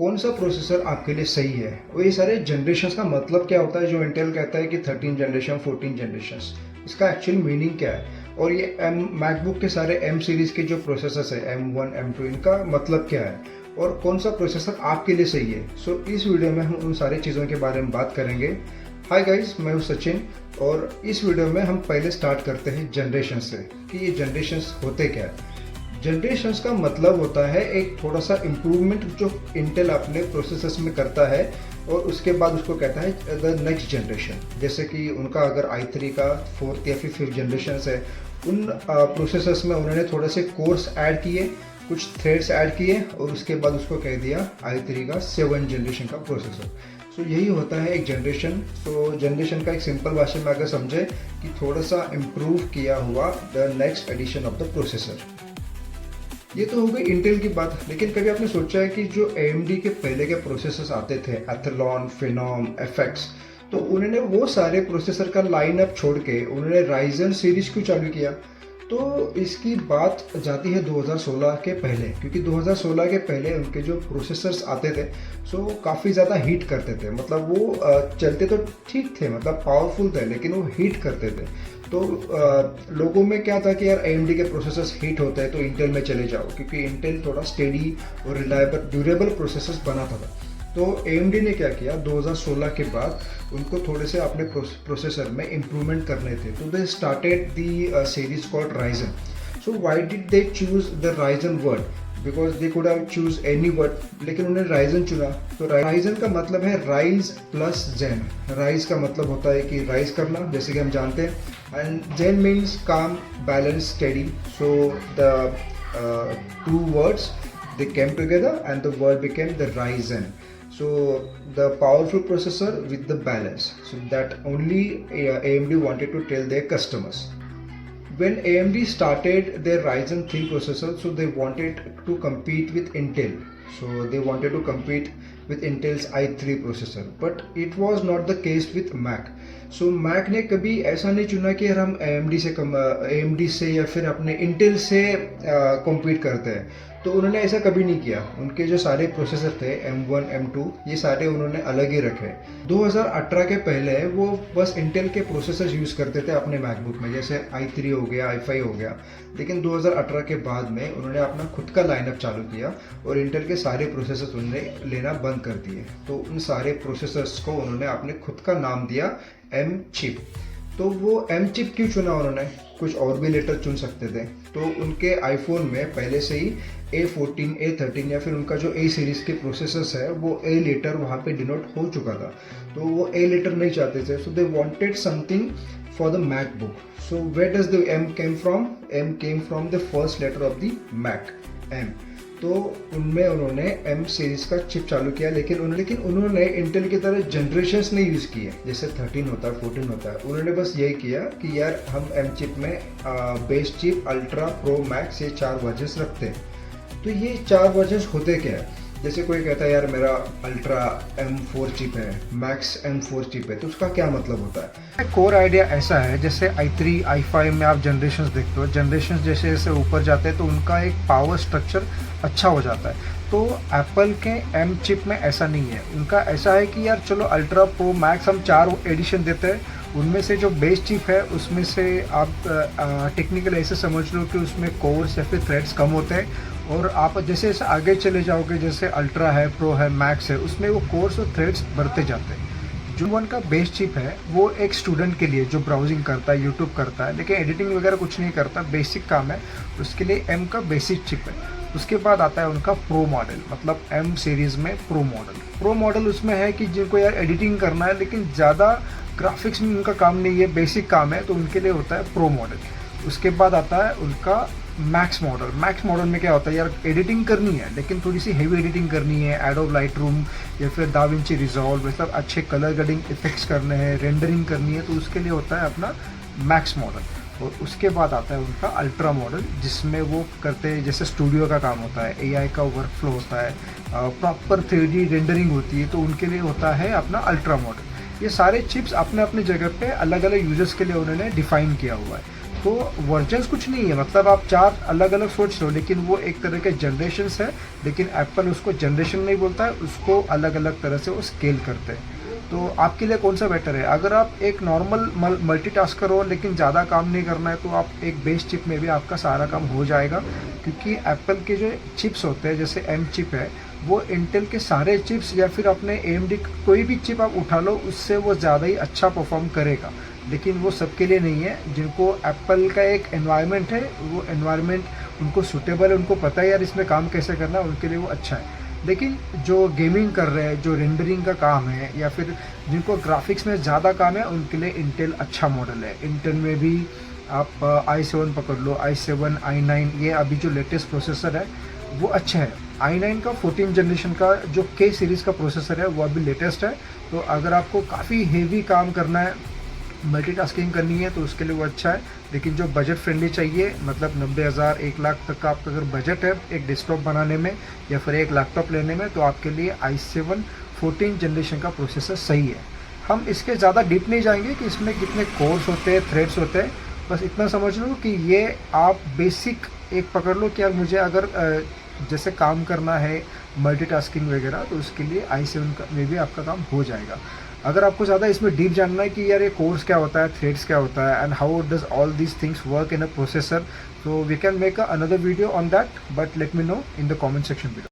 कौन सा प्रोसेसर आपके लिए सही है और ये सारे जनरेशन्स का मतलब क्या होता है जो इंटेल कहता है कि 13 जनरेशन 14 जनरेशन्स, इसका एक्चुअल मीनिंग क्या है और ये मैकबुक के सारे एम सीरीज़ के जो प्रोसेसर्स है M1 M2 इनका मतलब क्या है और कौन सा प्रोसेसर आपके लिए सही है। सो इस वीडियो में हम उन सारी चीज़ों के बारे में बात करेंगे। हाय गाइस, मैं हूँ सचिन और इस वीडियो में हम पहले स्टार्ट करते हैं जनरेशन से कि ये जनरेशन्स होते क्या है। जनरेशन्स का मतलब होता है एक थोड़ा सा इम्प्रूवमेंट जो इंटेल अपने प्रोसेसर्स में करता है और उसके बाद उसको कहता है द नेक्स्ट जनरेशन। जैसे कि उनका अगर i3 का 4th या फिर 5th जनरेशन है, उन प्रोसेसर्स में उन्होंने थोड़े से कोर्स ऐड किए, कुछ थ्रेड्स ऐड किए और उसके बाद उसको कह दिया i3 का 7th जनरेशन का प्रोसेसर। सो यही होता है एक जनरेशन। तो जनरेशन का एक सिंपल भाषा में अगर समझे कि थोड़ा सा इम्प्रूव किया हुआ the next edition of the processor. ये तो हो गई इंटेल की बात, लेकिन कभी आपने सोचा है कि जो AMD के पहले के प्रोसेसर्स आते थे, एथलॉन, फिनोम, FX, तो उन्होंने वो सारे प्रोसेसर का लाइनअप छोड़ के उन्होंने राइजन सीरीज क्यों चालू किया। तो इसकी बात जाती है 2016 के पहले, क्योंकि 2016 के पहले उनके जो प्रोसेसर्स आते थे सो काफ़ी ज़्यादा हीट करते थे। मतलब वो चलते तो ठीक थे, मतलब पावरफुल थे, लेकिन वो हीट करते थे। तो लोगों में क्या था कि यार AMD के प्रोसेसर्स हीट होते हैं तो इंटेल में चले जाओ, क्योंकि इंटेल थोड़ा स्टेडी और रिलायबल ड्यूरेबल प्रोसेसर्स बनाता था। तो AMD ने क्या किया 2016 के बाद, उनको थोड़े से अपने प्रोसेसर में इम्प्रूवमेंट करने थे, तो they started the series called Ryzen. So why did they choose the Ryzen word, because they could have choose any word, लेकिन उन्होंने राइजन चुना। तो राइजन का मतलब है राइज प्लस जेन। राइज का मतलब होता है कि राइज करना, जैसे कि हम जानते हैं, एंड जेन मीन्स काम, balance, steady. So the two words they came together and the word became the Ryzen. So the powerful processor with the balance. So that only AMD wanted to tell their customers. When AMD started their Ryzen 3 processor, so they wanted to compete with Intel. So they wanted to compete with Intel's i3 processor, but it was not the case with Mac. So Mac ने कभी ऐसा नहीं चुना कि यार हम AMD से या फिर अपने Intel से compete करते हैं। तो उन्होंने ऐसा कभी नहीं किया। उनके जो सारे प्रोसेसर थे M1 M2 ये सारे उन्होंने अलग ही रखे। 2018 के पहले वो बस इंटेल के प्रोसेसर यूज़ करते थे अपने मैकबुक में, जैसे i3 हो गया, i5 हो गया। लेकिन 2018 के बाद में उन्होंने अपना खुद का लाइनअप चालू किया और इंटेल के सारे प्रोसेसर्स उन्होंने लेना बंद कर दिए। तो उन सारे प्रोसेसर्स को उन्होंने अपने खुद का नाम दिया M चिप। तो वो M चिप क्यों चुना उन्होंने, कुछ और भी लेटर चुन सकते थे। तो उनके आईफोन में पहले से ही A14, A13 या फिर उनका जो A सीरीज़ के प्रोसेसर्स है वो A लेटर वहाँ पे डिनोट हो चुका था, तो वो A लेटर नहीं चाहते थे। So they wanted something for the MacBook. So where does the M came from, M came from the first letter of the Mac, M। तो उनमें उन्होंने M सीरीज़ का चिप चालू किया, लेकिन उन्होंने इंटेल की तरह जनरेशन्स नहीं यूज़ किए, जैसे 13 होता है, 14 होता है। उन्होंने बस यही किया कि यार हम M चिप में base chip, ultra, pro, max, ये 4 वर्जन्स रखते हैं। तो ये 4 वर्जन्स होते क्या है, जैसे कोई कहता है यार मेरा अल्ट्रा M4 चिप है, मैक्स M4 चिप है, तो उसका क्या मतलब होता है। कोर आइडिया ऐसा है, जैसे i3, i5 में आप जनरेशन्स देखते हो, जनरेशन्स जैसे जैसे ऊपर जाते हैं तो उनका एक पावर स्ट्रक्चर अच्छा हो जाता है। तो एप्पल के M चिप में ऐसा नहीं है। उनका ऐसा है कि यार चलो अल्ट्रा, प्रो, मैक्स हम 4 एडिशन देते हैं, उनमें से जो बेस चिप है उसमें से आप टेक्निकल ऐसे समझ लो कि उसमें कोर्स या फिर थ्रेड्स कम होते हैं, और आप जैसे जैसे आगे चले जाओगे, जैसे अल्ट्रा है, प्रो है, मैक्स है, उसमें वो कोर्स और थ्रेड्स बढ़ते जाते हैं। जो वन का बेस चिप है वो एक स्टूडेंट के लिए जो ब्राउजिंग करता है, यूट्यूब करता है, लेकिन एडिटिंग वगैरह कुछ नहीं करता, बेसिक काम है, उसके लिए M का बेसिक चिप है। उसके बाद आता है उनका प्रो मॉडल, मतलब M सीरीज़ में प्रो मॉडल। प्रो मॉडल उसमें है कि जिनको यार एडिटिंग करना है लेकिन ज़्यादा ग्राफिक्स में उनका काम नहीं है, बेसिक काम है, तो उनके लिए होता है प्रो मॉडल। उसके बाद आता है उनका मैक्स मॉडल। मैक्स मॉडल में क्या होता है, यार एडिटिंग करनी है लेकिन थोड़ी सी हेवी एडिटिंग करनी है, एडोब लाइटरूम या फिर दाविंची रिजॉल्व, मतलब अच्छे कलर ग्रेडिंग इफेक्ट्स करने हैं, रेंडरिंग करनी है, तो उसके लिए होता है अपना मैक्स मॉडल। और उसके बाद आता है उनका अल्ट्रा मॉडल, जिसमें वो करते हैं जैसे स्टूडियो का काम होता है, AI का वर्क फ्लो होता है, प्रॉपर 3D रेंडरिंग होती है, तो उनके लिए होता है अपना अल्ट्रा मॉडल। ये सारे चिप्स अपने अपने जगह पे अलग अलग यूजर्स के लिए उन्होंने डिफाइन किया हुआ है। तो वर्जन्स कुछ नहीं है, मतलब आप 4 अलग अलग सोच रहे हो, लेकिन वो एक तरह के जनरेशन्स है, लेकिन एप्पल उसको जनरेशन नहीं बोलता है, उसको अलग अलग तरह से वो स्केल करते हैं। तो आपके लिए कौन सा बेटर है? अगर आप एक नॉर्मल मल्टीटास्कर हो लेकिन ज़्यादा काम नहीं करना है, तो आप एक बेस चिप में भी आपका सारा काम हो जाएगा, क्योंकि एप्पल के जो चिप्स होते हैं, जैसे एम चिप है, वो इंटेल के सारे चिप्स या फिर अपने AMD कोई भी चिप आप उठा लो, उससे वो ज़्यादा ही अच्छा परफॉर्म करेगा। लेकिन वो सबके लिए नहीं है। जिनको एप्पल का एक एनवायरनमेंट है, वो एनवायरनमेंट उनको सूटेबल है, उनको पता है यार इसमें काम कैसे करना है, उनके लिए वो अच्छा है। लेकिन जो गेमिंग कर रहे हैं, जो रेंडरिंग का काम है, या फिर जिनको ग्राफिक्स में ज़्यादा काम है, उनके लिए इंटेल अच्छा मॉडल है। इंटेल में भी आप i7 पकड़ लो, i7 i9, ये अभी जो लेटेस्ट प्रोसेसर है वो अच्छा है। i9 का 14 जनरेशन का जो K सीरीज़ का प्रोसेसर है वो अभी लेटेस्ट है। तो अगर आपको काफ़ी हेवी काम करना है, मल्टीटास्किंग करनी है, तो उसके लिए वो अच्छा है। लेकिन जो बजट फ्रेंडली चाहिए, मतलब 90,000 1 लाख तक का आपका अगर बजट है एक डेस्कटॉप बनाने में या फिर एक लैपटॉप लेने में, तो आपके लिए i7 14 जनरेशन का प्रोसेसर सही है। हम इसके ज़्यादा डीप नहीं जाएंगे कि इसमें कितने कोर्स होते हैं, थ्रेड्स होते हैं। बस इतना समझ लो कि ये आप बेसिक एक पकड़ लो कि यार मुझे अगर जैसे काम करना है मल्टीटास्किंग वगैरह, तो उसके लिए i7 में भी आपका काम हो जाएगा। अगर आपको ज़्यादा इसमें डीप जानना है कि यार ये कोर्स क्या होता है, थ्रेड्स क्या होता है, and how does all these things work in a processor, so we can make another video on that, but let me know in the comment section below.